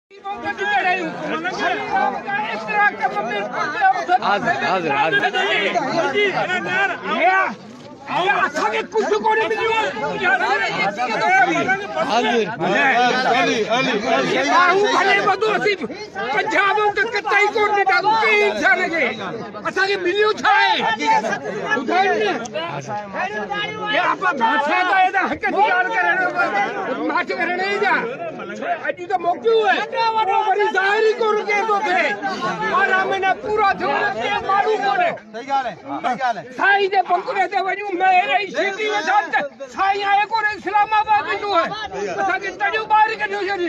कुछ को नहीं पंजाब कतई को इंसान के असांखे मिलियो छा आहे आप भाषा का एदा हक ख्याल करण माच करण जा अॼु त मोकिलियो है वो वरी ज़ाहिर को रुके तो थे और महीना पूरा थियो के मालूम कोने सही गाल है साईं जे बंकुरे ते वञू मेरे सिटी में साईं आए कोने इस्लामाबाद में जो है असांखे तड़ियो ॿाहिरि कढियो छॾी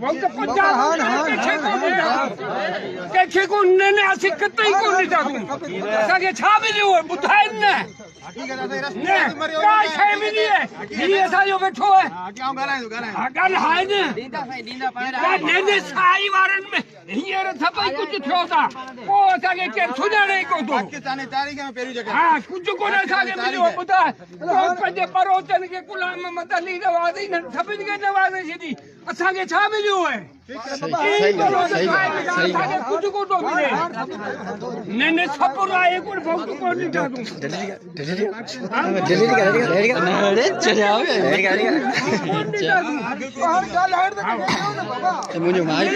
वक्त पंजाब के को ने असीं कतई को नहीं था असांखे छा मिलियो है ॿुधाइनि न क्या शइ मिली है ये असांजो वेठो है ॻाल्हि आहे न साई वारनि में हींअर सभई कुझु थियो था पोइ असांखे केरु सुञाणे ई कोन थो हा कुझु कोन असांखे मिलियो ॿुधाए पंहिंजे पड़ोसनि खे गुलाम मोहम्मद अली नवाज़ी सभिनि खे नवाज़े छॾी असांखे छा मिलियो है कुझु कोन थो मिले न सपुर आहे कोन भोग कोन ॾिठा तूं मुझे माइक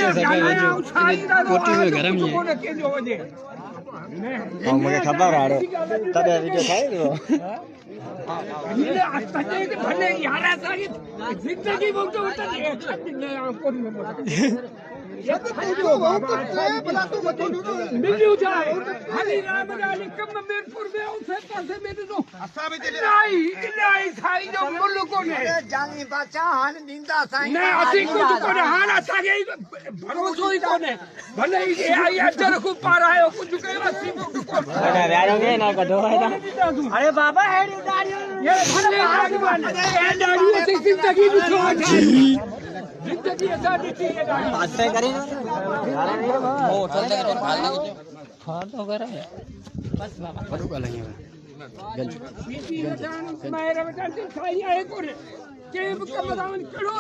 कोटी में गरम ही है मुझे खबर आ रहा तब वीडियो खाएगा भले यार जिंदगी बहुत मिलियो जाए हली राम गाली कम मीरपुर में उसे पासे में तो नहीं साईं जो मुल्क कोने जानी बादशाह हान दींदा साईं नहीं असी कुछ कोने हान असांखे भरोसो ही कोने भले ही आई अजर को पार आयो कुछ कयो असी अरे ना कढो अरे बाबा हेड़ी दाढ़ी ये भले दाढ़ी से जिंदगी ॾिठो जिंदगी असां ॾिठी है दाढ़ी बातें करी ना वो चलते कर फाल तो कर बस बाबा करू का लगे मेरे बच्चे साईं आए कोने के कम दान करो